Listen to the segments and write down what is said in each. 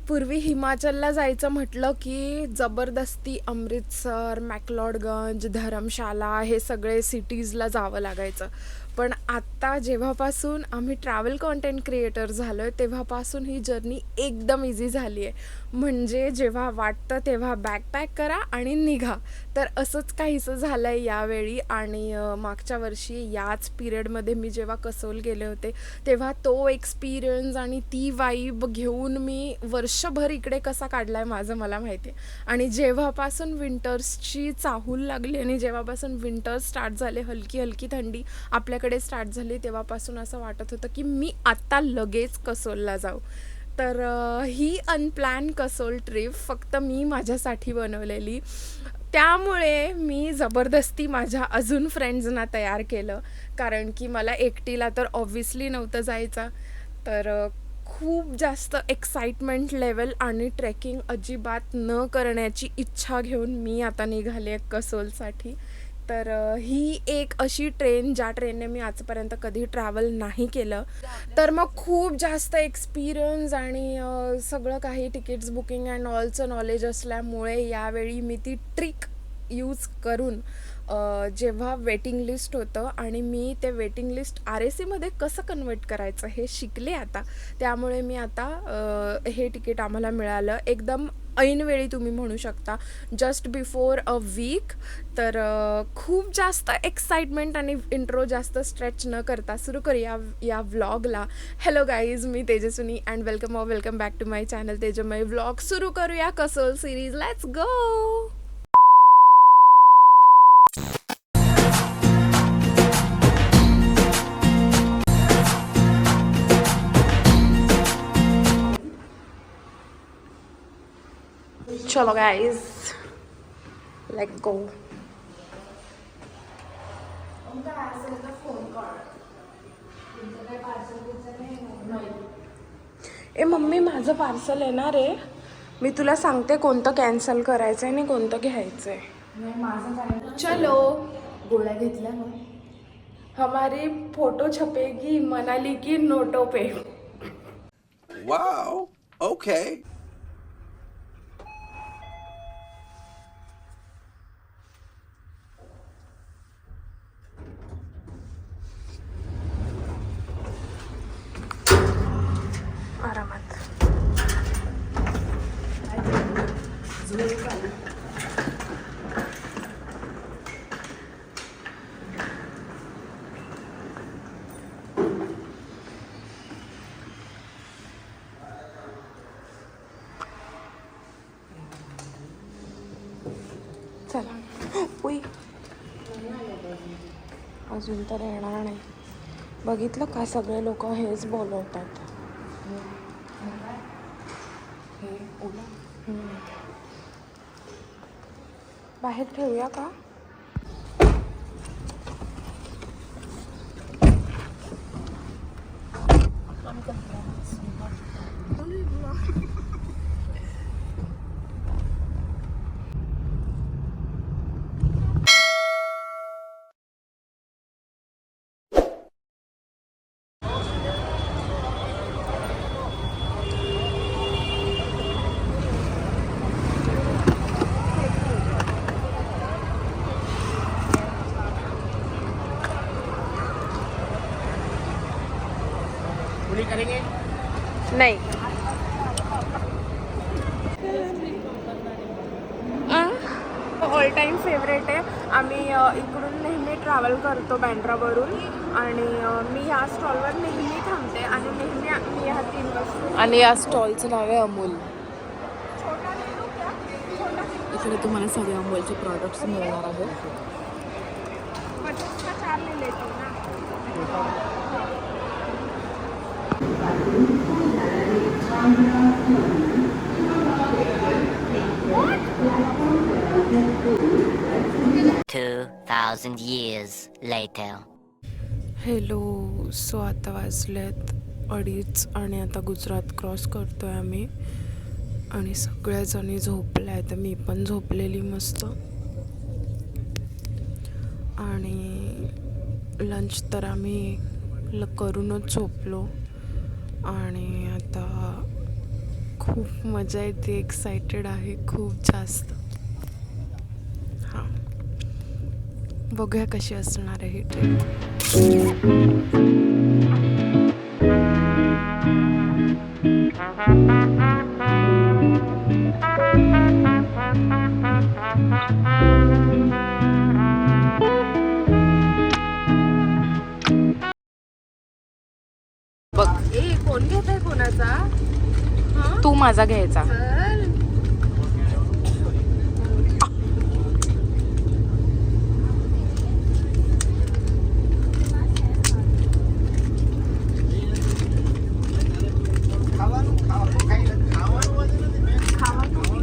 पूर्वी हिमाचलला जायचं म्हटलं की जबरदस्ती अमृतसर, मॅक्लोडगंज, धर्मशाला हे सगळे सिटीजला जावं लागायचं. पण आत्ता जेव्हापासून आम्ही ट्रॅव्हल कंटेंट क्रिएटर झालो आहे तेव्हापासून ही जर्नी एकदम इझी झाली आहे. म्हणजे जेव्हा वाटतं तेव्हा बॅकपॅक करा आणि निघा. तर असंच काहीसं झालं आहे यावेळी. आणि मागच्या वर्षी याच पिरियडमध्ये मी जेव्हा कसोल गेले होते तेव्हा तो एक्सपिरियन्स आणि ती वाईब घेऊन मी वर्षभर इकडे कसा काढला आहे माझं मला माहिती आहे. आणि जेव्हापासून विंटर्सची चाहूल लागली आणि जेव्हापासून विंटर्स स्टार्ट झाले, हलकी हलकी थंडी आपल्याकडे स्टार्ट झाली, तेव्हापासून असं वाटत होतं की मी आत्ता लगेच कसोलला जाऊ. तर ही अनप्लॅन कसोल ट्रिप फक्त मी माझ्यासाठी बनवलेली. त्यामुळे मी जबरदस्ती माझ्या अजून फ्रेंड्सना तयार केलं, कारण की मला एकटीला तर ऑब्व्हियसली नव्हतं जायचं. तर खूप जास्त एक्साइटमेंट लेवल आणि ट्रेकिंग अजिबात न करण्याची इच्छा घेऊन मी आता निघाले आहे कसोलसाठी. तर ही एक अशी ट्रेन ज्या ट्रेनने मी आजपर्यंत कधी ट्रॅव्हल नाही केलं. तर मग खूप जास्त एक्सपिरियन्स आणि सगळं काही तिकीट्स बुकिंग अँड ऑलचं नॉलेज असल्यामुळे यावेळी मी ती ट्रिक यूज करून जेव्हा वेटिंग लिस्ट होतं आणि मी ते वेटिंग लिस्ट RACमध्ये कसं कन्वर्ट करायचं हे शिकले आता. त्यामुळे मी आता हे तिकीट आम्हाला मिळालं एकदम ऐनवेळी तुम्ही म्हणू शकता, जस्ट बिफोर अ वीक. तर खूप जास्त एक्साइटमेंट आणि इंट्रो जास्त स्ट्रेच न करता सुरू करूया या व्लॉगला. हॅलो गाईज, मी Tejaswini and welcome back to my channel Tejmay vlog. सुरू करूया कसोल सिरीज. Let's go. चलो गाईज, लेट्स गो. ए मम्मी, माझं पार्सल येणार आहे. मी तुला सांगते कोणतं कॅन्सल करायचं आहे आणि कोणतं घ्यायचं आहे. चलो. गोळ्या घेतल्या मग. हमारी फोटो छपेगी मनाली की नोटों पे. Wow. Okay. आरामात. चला. उई, अजून तर येणार नाही. बघितलं का, सगळे लोक हेच बोलवतात. बाहेर ठेवूया का? नाही. ऑल टाईम फेवरेट आहे. आम्ही इकडून नेहमी ट्रॅव्हल करतो बँड्रावरून आणि मी या स्टॉलवर नेहमी थांबते आणि नेहमी मी ह्या 3 वस्तू. आणि या स्टॉलचं नाव आहे अमूल. इकडे तुम्हाला सगळे अमूलचे प्रॉडक्ट्स मिळणार आहेत. 4 ले लेते ना. 2,000 years later. हॅलो. सो आता वाजलेत 2:30 आणि आता गुजरात क्रॉस करतो आहे आम्ही. आणि सगळ्याजणी झोपल्या आहेत, मी पण झोपलेली मस्त. आणि लंच तर आम्ही करूनच झोपलो. आणि आता खूप मजा येते, एक्सायटेड आहे खूप जास्त. हां, बघूया कशी असणार आहे ही ट्रिप. बघ ए, कोण घेत आहे कोणाचा? हां, तू माझा घ्यायचा.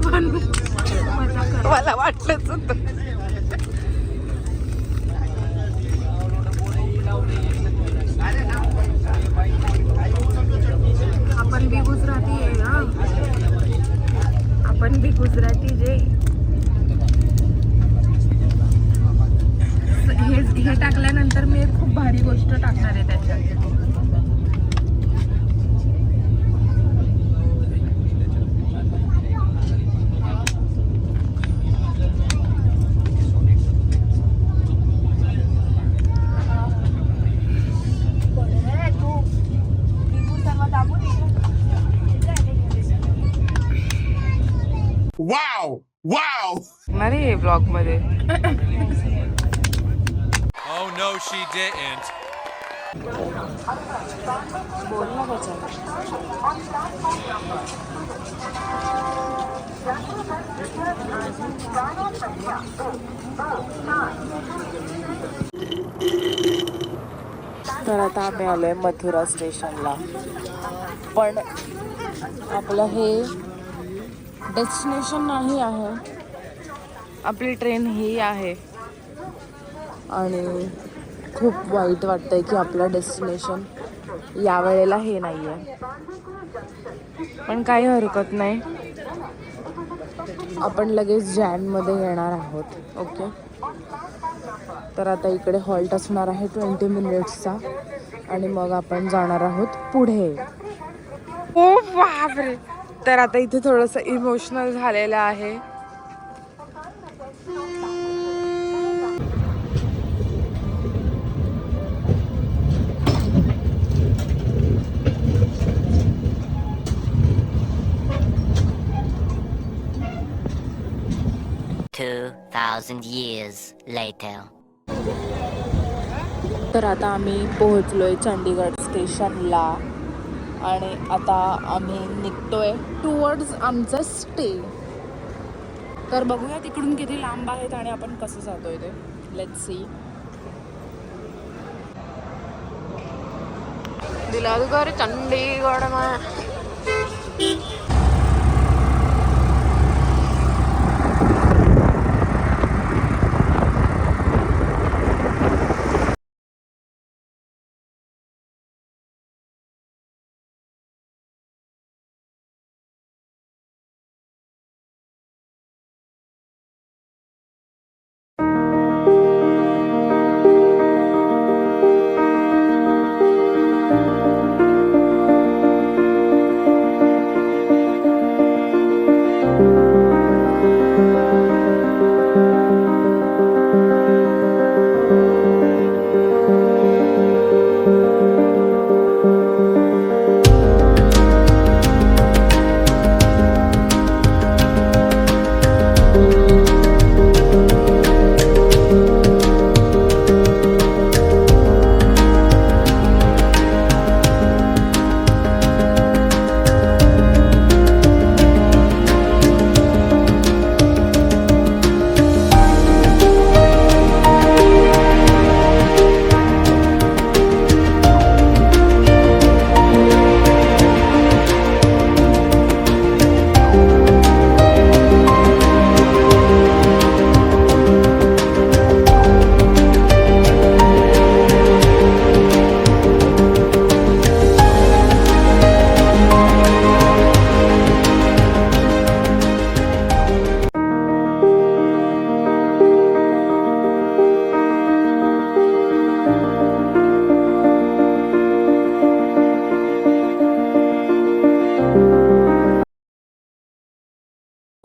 चल. मला वाटलंच होतं. आपण भी गुजराती आहे ना, आपण भी गुजराती जे. हे टाकल्यानंतर मी एक खूप भारी गोष्ट टाकणार आहे त्याच्यात. Wow! Wow! अरे ब्लॉग मध्ये Oh no, she didn't. बोल ना त्याच्यात. तर आता आम्ही आलोय मथुरा स्टेशनला. पण आपलं हे डेस्टिनेशन नाही आहे, आपली ट्रेन ही आहे. आणि खूप वाईट वाटतंय की आपलं डेस्टिनेशन यावेळेला हे नाही आहे. पण काही हरकत नाही, आपण लगेच जॅनमध्ये येणार आहोत. ओके, तर आता इकडे हॉल्ट असणार आहे 20 मिनिट्सचा आणि मग आपण जाणार आहोत पुढे. ओ बापरे. तर आता इथे थोडंसं इमोशनल झालेलं आहे. Two 2,000 years later. तर आता आम्ही पोहोचलोय चंडीगड स्टेशनला आणि आता आम्ही निघतोय टुवर्ड्स आमचा स्टे. तर बघूया तिकडून किती लांब आहेत आणि आपण कसं जातोय ते. Let's see. दिलादगर चंडीगड में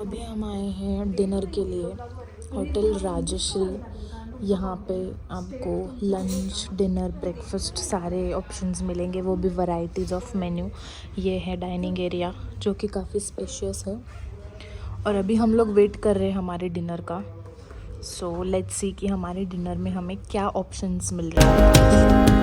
अभी हम आए हैं डिनर के लिए होटल राजश्री। यहाँ पे आपको लंच डिनर ब्रेकफास्ट सारे ऑप्शंस मिलेंगे, वो भी वैरायटीज़ ऑफ मेन्यू। ये है डाइनिंग एरिया जो कि काफ़ी स्पेशियस है और अभी हम लोग वेट कर रहे हैं हमारे डिनर का। सो लेट्स सी कि हमारे डिनर में हमें क्या ऑप्शंस मिल रहे हैं।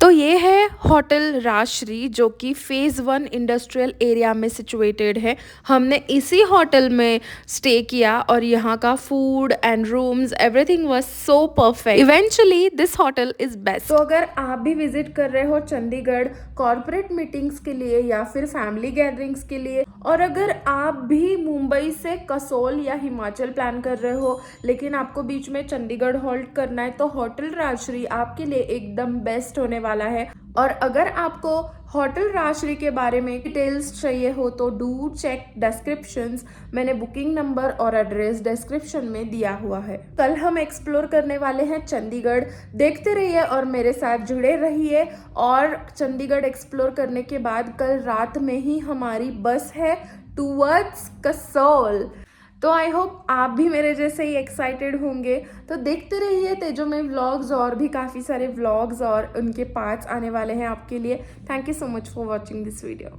तो ये है होटल राजश्री जो कि फ़ेज़ 1 इंडस्ट्रियल एरिया में सिचुएटेड है। हमने इसी होटल में स्टे किया और यहाँ का food end rooms everything was so perfect. Eventually this hotel is best. तो अगर आप भी विजिट कर रहे हो चंडीगढ़ कॉर्पोरेट मीटिंग्स के लिए या फिर फैमिली गैदरिंग्स के लिए, और अगर आप भी मुंबई से कसोल या हिमाचल प्लान कर रहे हो लेकिन आपको बीच में चंडीगढ़ होल्ड करना है, तो होटल राजश्री आपके लिए एकदम बेस्ट होने वाला है। और अगर आपको होटल राजश्री के बारे में डिटेल्स चाहिए हो तो डू चेक डिस्क्रिप्शंस। मैंने बुकिंग नंबर और एड्रेस डिस्क्रिप्शन में दिया हुआ है। कल हम एक्सप्लोर करने वाले हैं चंडीगढ़। देखते रहिए और मेरे साथ जुड़े रहिए। और चंडीगढ़ एक्सप्लोर करने के बाद कल रात में ही हमारी बस है टूवर्ड्स कसोल। तो आई होप आप भी मेरे जैसे ही एक्साइटेड होंगे। तो देखते रहिए तेजो में व्लॉग्स, और भी काफ़ी सारे व्लॉग्स और उनके पार्ट्स आने वाले हैं आपके लिए। Thank you so much for watching this video.